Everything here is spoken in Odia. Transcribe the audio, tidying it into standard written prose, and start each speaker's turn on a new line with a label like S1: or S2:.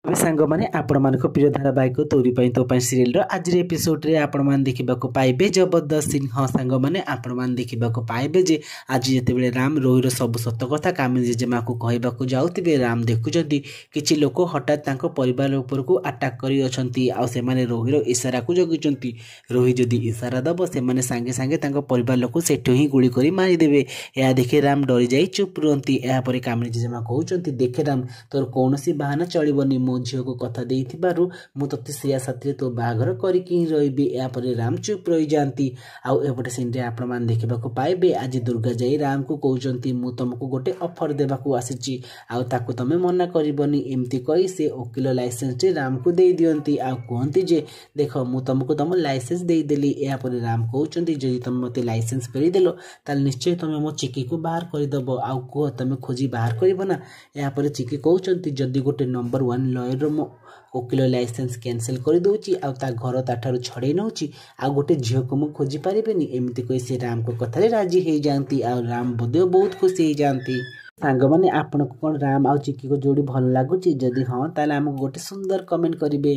S1: ଏବେ ସାଙ୍ଗମାନେ ଆପଣମାନଙ୍କ ପ୍ରିୟ ଧାରାବାହିକ ତୋରି ପାଇଁ ତୋ ପାଇଁ ସିରିଏଲର ଆଜିର ଏପିସୋଡରେ ଆପଣମାନେ ଦେଖିବାକୁ ପାଇବେ ଜବରଦସ୍ତ ସିନ୍। ହଁ ସାଙ୍ଗମାନେ ଆପଣମାନେ ଦେଖିବାକୁ ପାଇବେ ଯେ ଆଜି ଯେତେବେଳେ ରାମ ରୋହିର ସବୁ ସତ କଥା କାମିନୀ ଜେଜେମାକୁ କହିବାକୁ ଯାଉଥିବେ, ରାମ ଦେଖୁଛନ୍ତି କିଛି ଲୋକ ହଠାତ୍ ତାଙ୍କ ପରିବାର ଉପରକୁ ଆଟାକ୍ କରି ଅଛନ୍ତି ଆଉ ସେମାନେ ରୋହିର ଇସାରାକୁ ଜଗିଛନ୍ତି। ରୋହି ଯଦି ଇସାରା ଦେବ ସେମାନେ ସାଙ୍ଗେ ସାଙ୍ଗେ ତାଙ୍କ ପରିବାର ଲୋକ ସେଠୁ ହିଁ ଗୁଳି କରି ମାରିଦେବେ। ଏହା ଦେଖି ରାମ ଡରିଯାଇ ଚୁପ୍ ରୁହନ୍ତି। ଏହାପରେ କାମିନୀ ଜେଜେମା କହୁଛନ୍ତି, ଦେଖେ ରାମ, ତୋର କୌଣସି ବାହାନା ଚଳିବନି। ମୋ ଝିଅକୁ କଥା ଦେଇଥିବାରୁ ମୁଁ ତୋତେ ଶ୍ରେୟା ସାଥିରେ ତୋ ବାହାଘର କରିକି ହିଁ ରହିବି। ଏହାପରେ ରାମ ଚୁପ୍ ରହିଯାଆନ୍ତି। ଆଉ ଏପଟେ ସିନ୍ରେ ଆପଣମାନେ ଦେଖିବାକୁ ପାଇବେ ଆଜି ଦୁର୍ଗା ଯାଇ ରାମକୁ କହୁଛନ୍ତି, ମୁଁ ତମକୁ ଗୋଟେ ଅଫର ଦେବାକୁ ଆସିଛି ଆଉ ତାକୁ ତମେ ମନା କରିବନି। ଏମିତି କହି ସେ ଓକିଲ ଲାଇସେନ୍ସଟି ରାମକୁ ଦେଇ ଦିଅନ୍ତି ଆଉ କୁହନ୍ତି ଯେ ଦେଖ ମୁଁ ତମକୁ ତମ ଲାଇସେନ୍ସ ଦେଇଦେଲି। ଏହାପରେ ରାମ କହୁଛନ୍ତି, ଯଦି ତମେ ମୋତେ ଲାଇସେନ୍ସ ଫେରିଦେଲ ତାହେଲେ ନିଶ୍ଚୟ ତମେ ମୋ ଚିକିକୁ ବାହାର କରିଦେବ। ଆଉ କୁହ ତମେ ଖୋଜି ବାହାର କରିବ ନା? ଏହାପରେ ଚିକି କହୁଛନ୍ତି, ଯଦି ଗୋଟେ ନମ୍ବର 1 ଲୟରର ମୋ ଓକିଲ ଲାଇସେନ୍ସ କ୍ୟାନସେଲ୍ କରିଦେଉଛି ଆଉ ତା ଘର ତାଠାରୁ ଛଡ଼େଇ ନେଉଛି ଆଉ ଗୋଟେ ଝିଅକୁ ମୁଁ ଖୋଜି ପାରିବିନି। ଏମିତି କହି ସେ ରାମଙ୍କ କଥାରେ ରାଜି ହେଇଯାଆନ୍ତି ଆଉ ରାମ ମଧ୍ୟ ବହୁତ ଖୁସି ହେଇଯାଆନ୍ତି। ସାଙ୍ଗମାନେ ଆପଣଙ୍କୁ କ'ଣ ରାମ ଆଉ ଚିକିକୁ ଯୋଡ଼ି ଭଲ ଲାଗୁଛି? ଯଦି ହଁ ତାହେଲେ ଆମକୁ ଗୋଟେ ସୁନ୍ଦର କମେଣ୍ଟ କରିବେ।